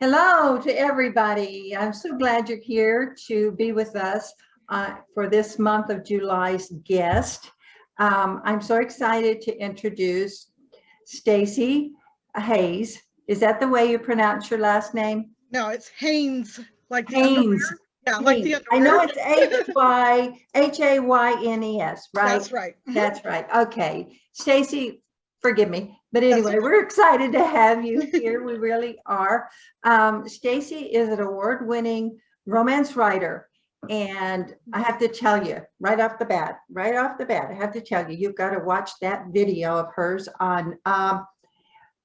Hello to everybody. I'm so glad you're here to be with us for this month of July's guest. I'm so excited to introduce Stacey Haynes. Is that the way you pronounce your last name? No, it's Haynes, like the Haynes. underwear. Yeah, like the I underwear. know it's Haynes, right? That's right. That's right. Okay. Stacey, forgive me. But That's anyway, okay. we're excited to have you here. We really are. Stacey is an award-winning romance writer. And I have to tell you right off the bat, I have to tell you, you've got to watch that video of hers on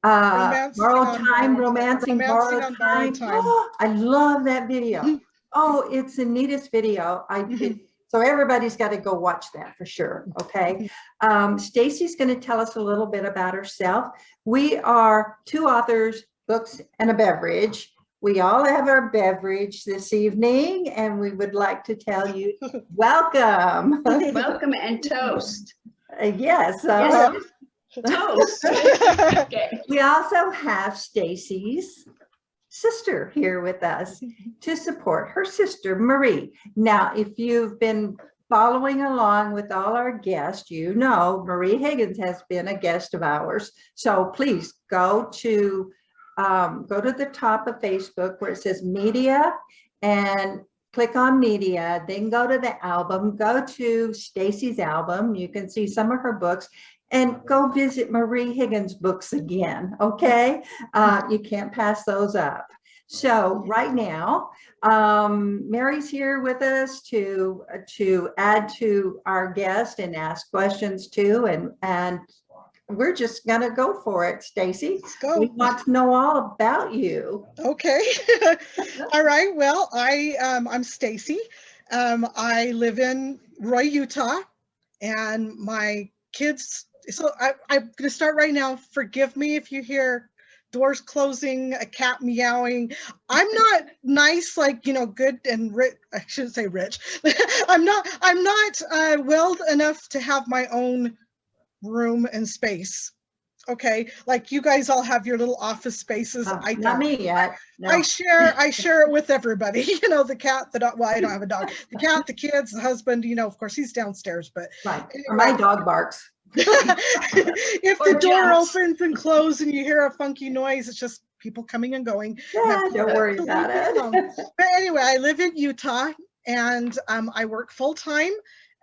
romancing borrowed time. Oh, I love that video. Oh, it's the neatest video. So everybody's got to go watch that for sure. Okay. Stacey's going to tell us a little bit about herself. We are two authors, books, and a beverage. We all have our beverage this evening, and we would like to tell you welcome. Welcome and toast. Yes. Yes. Toast. Okay. We also have Stacey's sister here with us to support her sister, Marie. Now, if you've been following along with all our guests, you know Marie Higgins has been a guest of ours. So please go to the top of Facebook where it says media and click on media, then go to the album, go to Stacey's album. You can see some of her books. And go visit Marie Higgins' books again, okay? You can't pass those up. So right now, Mary's here with us to add to our guest and ask questions too, and we're just gonna go for it, Stacey. Let's go. We want to know all about you. Okay. All right. Well, I'm Stacey. I live in Roy, Utah, and my kids. So I'm going to start right now. Forgive me if you hear doors closing, a cat meowing. I'm not nice, like, good and rich. I shouldn't say rich. I'm not well enough to have my own room and space. Okay, like you guys all have your little office spaces. I don't. Not me yet. No. I share it with everybody. The cat, the dog. Well, I don't have a dog. The cat, the kids, the husband. Of course, he's downstairs. But right. Anyway. My dog barks. If the door opens and closes and you hear a funky noise, it's just people coming and going. Yeah, don't worry about it. But anyway, I live in Utah, and I work full-time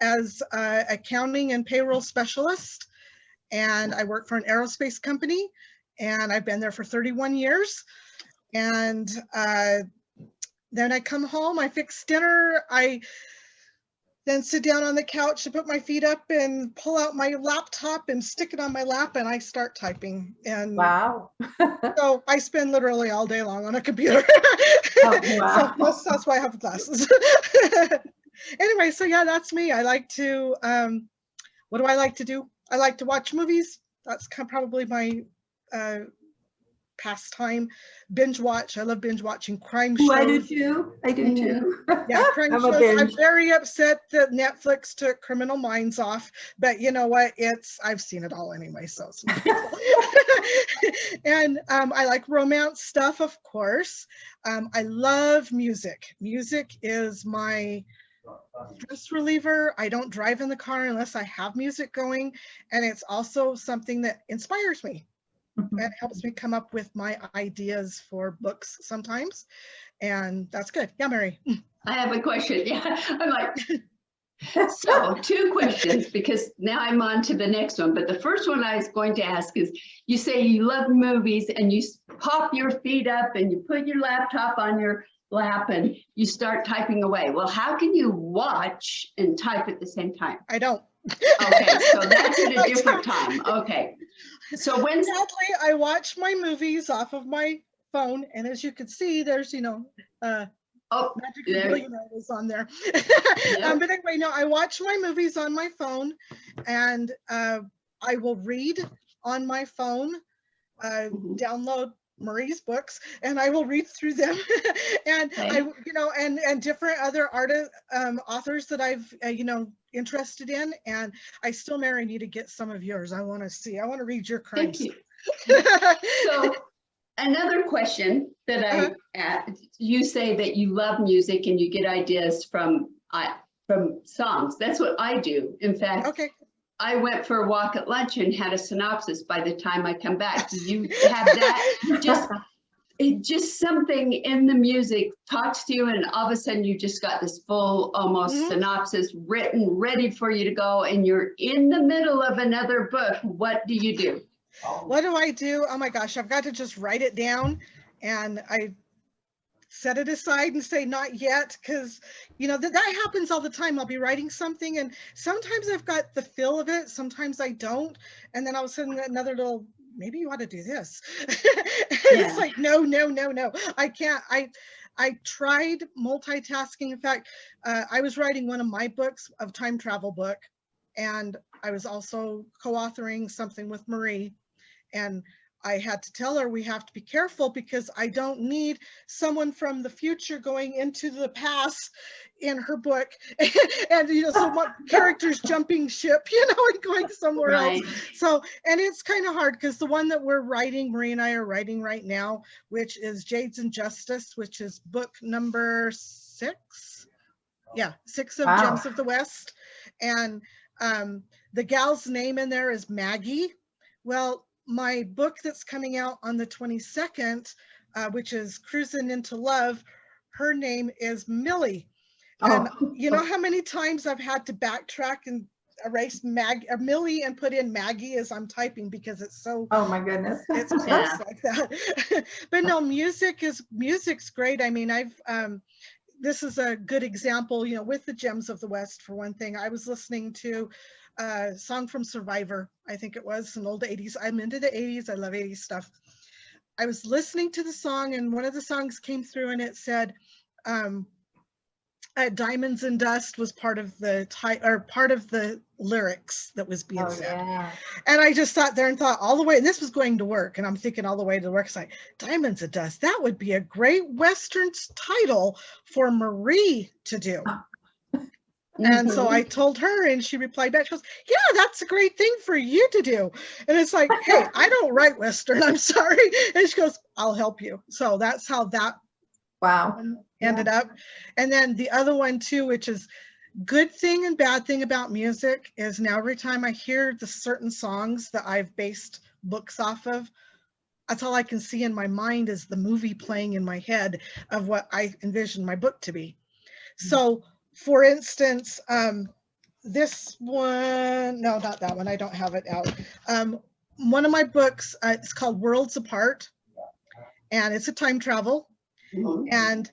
as an accounting and payroll specialist, and I work for an aerospace company, and I've been there for 31 years. And then I come home, I fix dinner, I then sit down on the couch and put my feet up and pull out my laptop and stick it on my lap, and I start typing. And wow. So I spend literally all day long on a computer. Oh, wow. So that's why I have glasses. Anyway, so yeah, that's me. I like to, what do I like to do? I like to watch movies. That's probably my pastime. Binge watch. I love binge watching crime shows. I do too. Yeah, crime shows. I'm very upset that Netflix took Criminal Minds off, but you know what? I've seen it all anyway, so it's not. And I like romance stuff, of course. I love music. Music is my stress reliever. I don't drive in the car unless I have music going, and it's also something that inspires me. It helps me come up with my ideas for books sometimes, and that's good. Yeah, Mary. I have a question. Yeah, I'm like, so 2 questions, because now I'm on to the next one. But the first one I was going to ask is, you say you love movies and you pop your feet up and you put your laptop on your lap and you start typing away. Well, how can you watch and type at the same time? I don't. Okay, so that's at a different time. Okay. So when sadly, I watch my movies off of my phone, and as you can see, there's Magic Billionaire is on there. Yeah. But anyway, no, I watch my movies on my phone, and I will read on my phone, download Marie's books, and I will read through them. And okay. And different other authors that I've interested in, and I still, Mary, need to get some of yours. I want to read your crimes. Thank you. So Another question that you say that you love music and you get ideas from songs. That's what I do. In fact, Okay. I went for a walk at lunch and had a synopsis by the time I come back. Do you have that? Just something in the music talks to you, and all of a sudden you just got this full almost synopsis written, ready for you to go, and you're in the middle of another book. What do you do? What do I do? Oh my gosh, I've got to just write it down, and I set it aside and say not yet, because you know that happens all the time. I'll be writing something and sometimes I've got the feel of it, sometimes I don't, and then all of a sudden another little, maybe you ought to do this. It's like no, I can't. I tried multitasking. In fact, I was writing one of my books, a time travel book, and I was also co-authoring something with Marie, and I had to tell her we have to be careful because I don't need someone from the future going into the past in her book. And, you know, so what characters jumping ship, you know, and going somewhere else. So, and it's kind of hard because the one that we're writing, Marie and I are writing right now, which is Jades and Justice, which is book number 6. Yeah, 6 of Gems of the West. And the gal's name in there is Maggie. Well, my book that's coming out on the 22nd, which is Cruising into Love, her name is Millie. And you know how many times I've had to backtrack and erase Millie and put in Maggie as I'm typing because it's so, oh my goodness, it's close like that. But no, music's great. I mean, this is a good example, you know, with the Gems of the West. For one thing, I was listening to a song from Survivor. I think it was an old 80s. I'm into the 80s. I love 80s stuff. I was listening to the song and one of the songs came through and it said, Diamonds and Dust was part of the lyrics that was being said. Yeah. And I just sat there and thought all the way, and this was going to work, and I'm thinking all the way to work, it's like, Diamonds and Dust, that would be a great Western title for Marie to do. And so I told her and she replied back, she goes, yeah, that's a great thing for you to do. And it's like, hey, I don't write Western, I'm sorry. And she goes, I'll help you. So that's how that ended up. And then the other one too, which is good thing and bad thing about music, is now every time I hear the certain songs that I've based books off of, that's all I can see in my mind is the movie playing in my head of what I envisioned my book to be. So for instance, this one, no, not that one, I don't have it out. One of my books, it's called Worlds Apart, and it's a time travel, and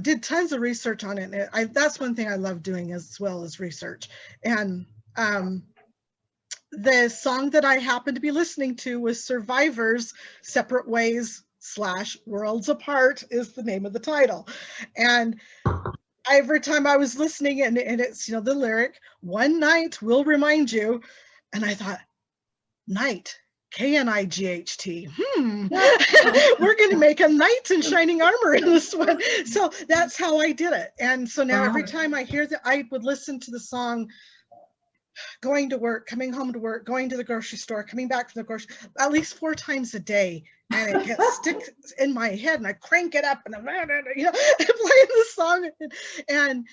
did tons of research on it. That's one thing I love doing as well as research. And the song that I happened to be listening to was Survivor's Separate Ways / Worlds Apart is the name of the title. And every time I was listening and it's, you know, the lyric, one night will remind you. And I thought, night, K-N-I-G-H-T. We're going to make a knight in shining armor in this one. So that's how I did it. And so now every time I hear that, I would listen to the song going to work, coming home to work, going to the grocery store, coming back from the grocery, at least 4 times a day. And it sticks in my head and I crank it up and I'm, you know, playing the song. And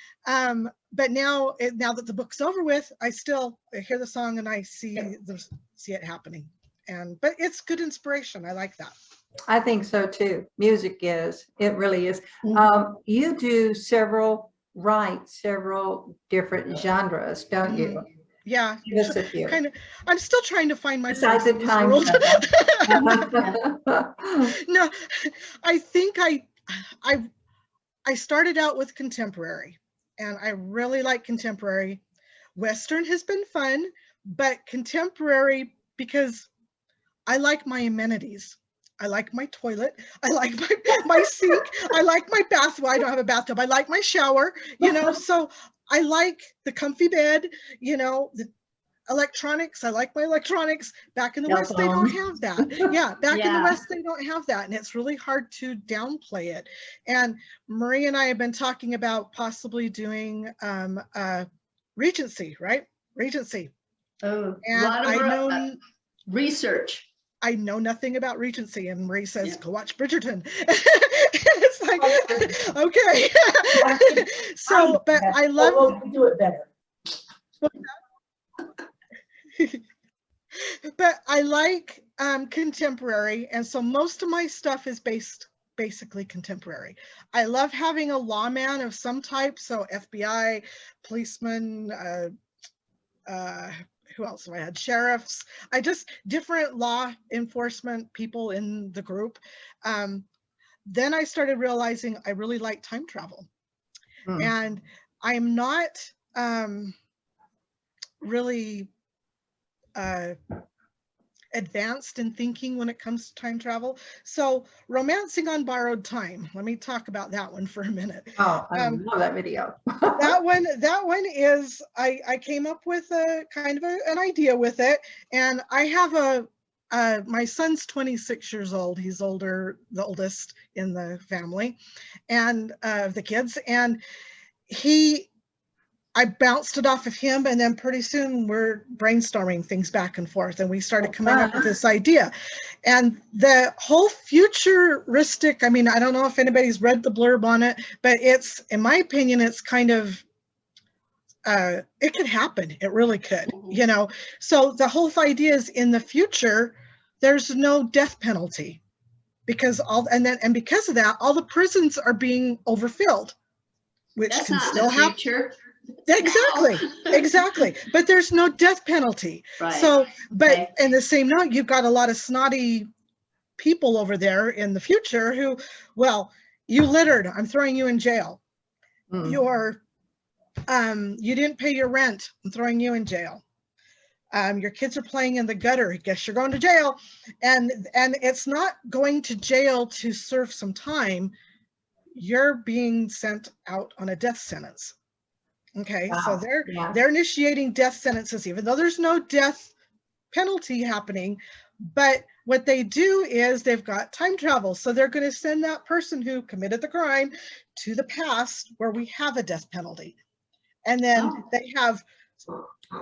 but now that the book's over with, I still hear the song and I see it happening. But it's good inspiration. I like that. I think so too. Music is, it really is. You do several different genres, don't you? Yeah, just a few. Kind of. I'm still trying to find my besides the time. No, I think I started out with contemporary, and I really like contemporary. Western has been fun, but contemporary because I like my amenities. I like my toilet. I like my sink. I like my bath. Well, I don't have a bathtub. I like my shower, you know, so I like the comfy bed, you know, the electronics. I like my electronics. Back in the West, they don't have that. Yeah, back in the West, they don't have that. And it's really hard to downplay it. And Marie and I have been talking about possibly doing Regency, right? Regency. Oh, and a lot of research. I know nothing about Regency, and Marie says, go watch Bridgerton. It's like, okay. So, but I love. We'll do it better. But I like contemporary, and so most of my stuff is basically contemporary. I love having a lawman of some type, so FBI, policeman, who else have I had? Sheriffs. I just different law enforcement people in the group. Then I started realizing I really like time travel, and I am not really advanced in thinking when it comes to time travel. So Romancing on Borrowed Time, let me talk about that one for a minute. Oh, I love that video. that one is, I came up with a kind of an idea with it, and I have my son's 26 years old. He's the oldest in the family and the kids, and I bounced it off of him, and then pretty soon we're brainstorming things back and forth, and we started coming up with this idea. And the whole futuristic, I mean, I don't know if anybody's read the blurb on it, but it's, in my opinion, it's kind of, it could happen. It really could, you know? So the whole idea is, in the future, there's no death penalty, because because of that, all the prisons are being overfilled, which That's can not still the happen. future. Exactly, exactly. But there's no death penalty. Right. So, but Okay. in the same note, you've got a lot of snotty people over there in the future who, well, you littered, I'm throwing you in jail. You didn't pay your rent, I'm throwing you in jail. Your kids are playing in the gutter, I guess you're going to jail. And it's not going to jail to serve some time. You're being sent out on a death sentence. Okay, Wow. so Yeah. they're initiating death sentences, even though there's no death penalty happening. But what they do is they've got time travel. So they're going to send that person who committed the crime to the past where we have a death penalty. And then they have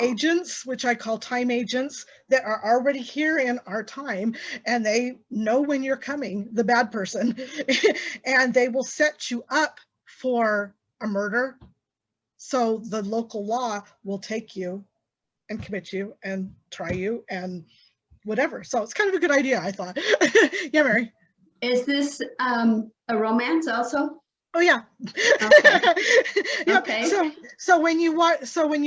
agents, which I call time agents, that are already here in our time, and they know when you're coming, the bad person, and they will set you up for a murder. So the local law will take you and commit you and try you and whatever. So it's kind of a good idea, I thought. Yeah, Mary. Is this a romance also? Oh yeah. Okay. Yeah. Okay. So when you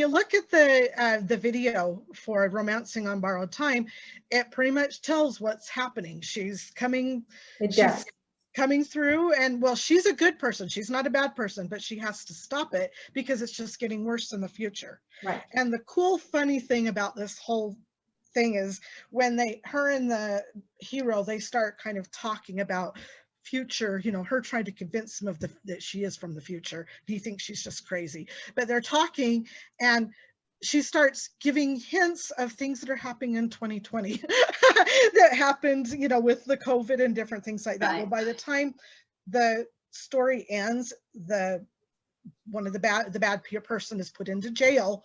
look at the video for Romancing on Borrowed Time, it pretty much tells what's happening. She's coming. She's coming through, and well, she's a good person, she's not a bad person, but she has to stop it because it's just getting worse in the future. Right. And the cool funny thing about this whole thing is when her and the hero, they start kind of talking about future, you know, her trying to convince him that she is from the future. He thinks she's just crazy, but they're talking, and she starts giving hints of things that are happening in 2020 that happened, you know, with the COVID and different things like that. Right. Well, by the time the story ends, the bad person is put into jail,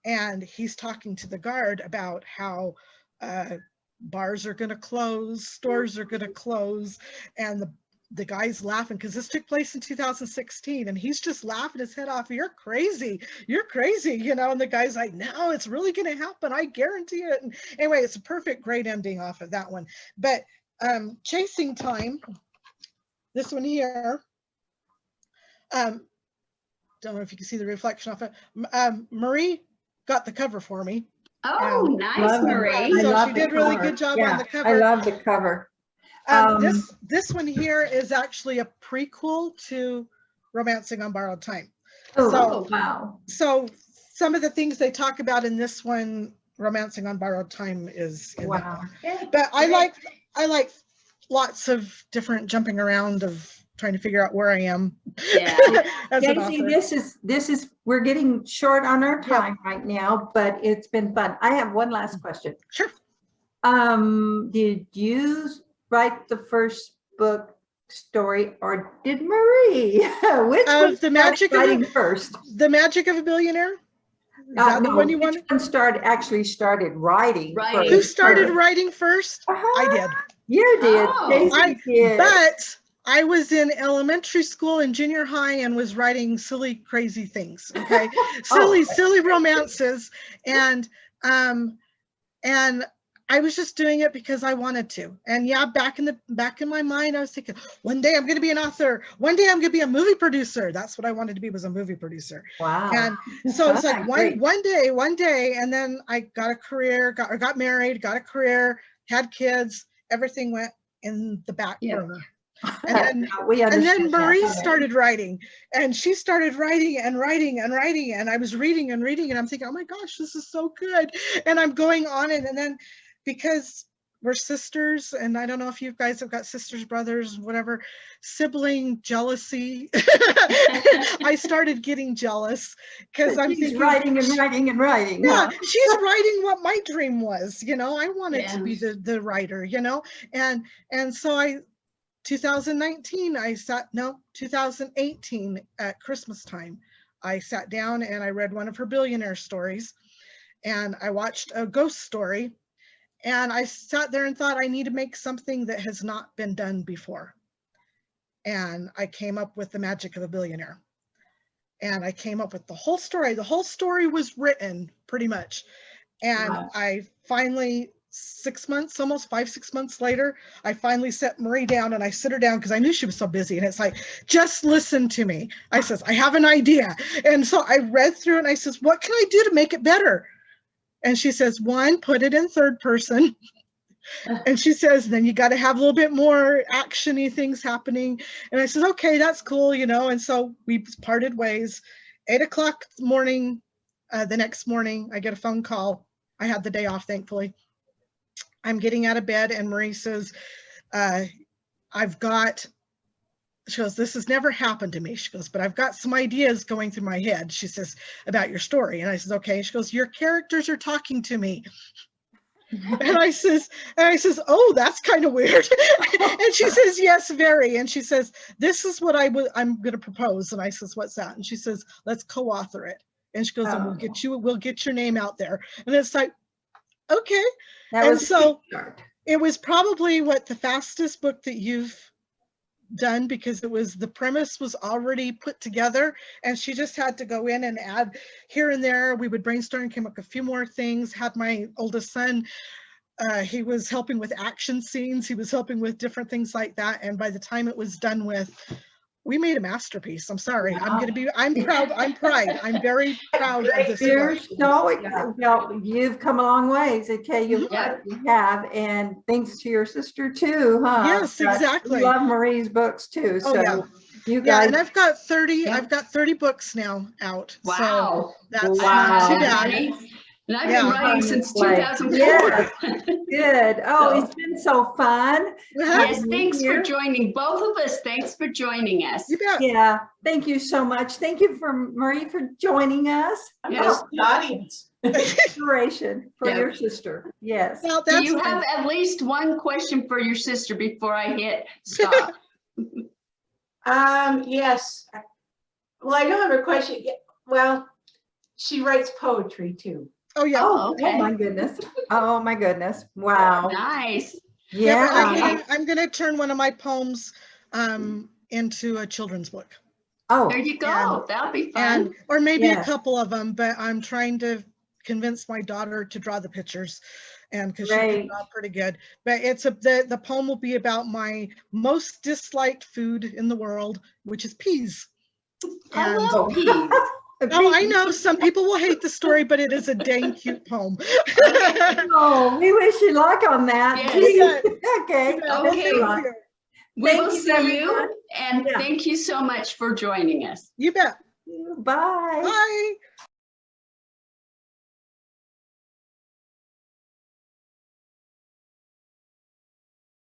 and he's talking to the guard about how bars are going to close, stores are going to close, and the guy's laughing because this took place in 2016, and he's just laughing his head off. You're crazy, you know. And the guy's like, no, it's really going to happen, I guarantee it. And anyway, it's a perfect, great ending off of that one. But Chasing Time, this one here, don't know if you can see the reflection off it. Marie got the cover for me. Oh, nice, Marie. So she did a really good job on the cover. I love the cover. This one here is actually a prequel to Romancing on Borrowed Time. Oh, wow. So some of the things they talk about in this one, Romancing on Borrowed Time, is in that one. But I like lots of different jumping around of trying to figure out where I am. Yeah. Stacey, this is we're getting short on our time right now, but it's been fun. I have one last question. Sure. Did you write the first book story, or did Marie? Which was The Magic writing first? The Magic of a Billionaire. that the no, one you which want? one actually started writing? Writing. Who first? started writing first? Uh-huh. I did. You did. Oh. Stacey did. But I was in elementary school and junior high and was writing silly, crazy things. Okay, silly romances, and I was just doing it because I wanted to. And yeah, back in my mind, I was thinking, one day I'm going to be an author. One day I'm going to be a movie producer. That's what I wanted to be, was a movie producer. Wow. And so it's like Great. one day, and then I got a career, got married, got a career, had kids. Everything went in the back burner. And then Marie started writing, and she started writing, and I was reading, and I'm thinking, oh my gosh, this is so good. And I'm going on it. And then because we're sisters, and I don't know if you guys have got sisters, brothers, whatever, sibling jealousy. I started getting jealous because I'm thinking, writing and writing and writing. Yeah, huh? she's writing what my dream was, I wanted to be the writer, and so 2018 at Christmas time, I sat down and I read one of her billionaire stories, and I watched a ghost story, and I sat there and thought, I need to make something that has not been done before. And I came up with The Magic of a Billionaire. And I came up with the whole story. The whole story was written pretty much. And Wow. I finally, 6 months, almost 5-6 months later, I finally set Marie down, and I sit her down because I knew she was so busy. And it's like, just listen to me. I says, I have an idea. And so I read through it, and I says, what can I do to make it better? And she says, one, put it in third person. And she says, then you got to have a little bit more action-y things happening. And I said, okay, that's cool, And so we parted ways. 8 o'clock morning, the next morning, I get a phone call. I had the day off, thankfully. I'm getting out of bed, and Marie says, she goes, this has never happened to me. She goes, but I've got some ideas going through my head, she says, about your story. And I says, okay. She goes, your characters are talking to me. And I says, oh, that's kind of weird. And she says, yes, very. And she says, this is what I'm going to propose. And I says, what's that? And she says, let's co-author it. And she goes, and we'll get your name out there. And it's like, okay. And so it was probably the fastest book that you've done, because the premise was already put together, and she just had to go in and add here and there. We would brainstorm and came up with a few more things. Had my oldest son, he was helping with action scenes, he was helping with different things like that, and by the time it was done with, we made a masterpiece. I'm sorry. Wow. I'm proud. I'm very proud of this book. Well, you've come a long ways. Okay, you have, and thanks to your sister too, huh? Yes, exactly. We love Marie's books too. Oh, so yeah. you guys. And I've got 30 books now out. Wow. So that's wow. too bad. And I've been writing since 2004. Yeah. Good. Oh, it's been so fun. Yes, thanks for joining. Both of us, thanks for joining us. You bet. Yeah, thank you so much. Thank you Marie for joining us. Yes. The audience. Inspiration for your sister. Yes. Well, Do you have at least one question for your sister before I hit stop? Yes. Well, I don't have a question. Well, she writes poetry too. Oh, yeah. Oh, okay. Oh my goodness. Oh my goodness. Wow. Nice. Yeah. I'm going to turn one of my poems into a children's book. Oh, There you go. That'll be fun. Or maybe a couple of them, but I'm trying to convince my daughter to draw the pictures, and because she can draw pretty good. But the poem will be about my most disliked food in the world, which is peas. I love peas. Oh, I know some people will hate the story, but it is a dang cute poem. Oh, we wish you luck on that. Yes. Okay. Okay. We will see you, everyone. and thank you so much for joining us. You bet. Bye. Bye.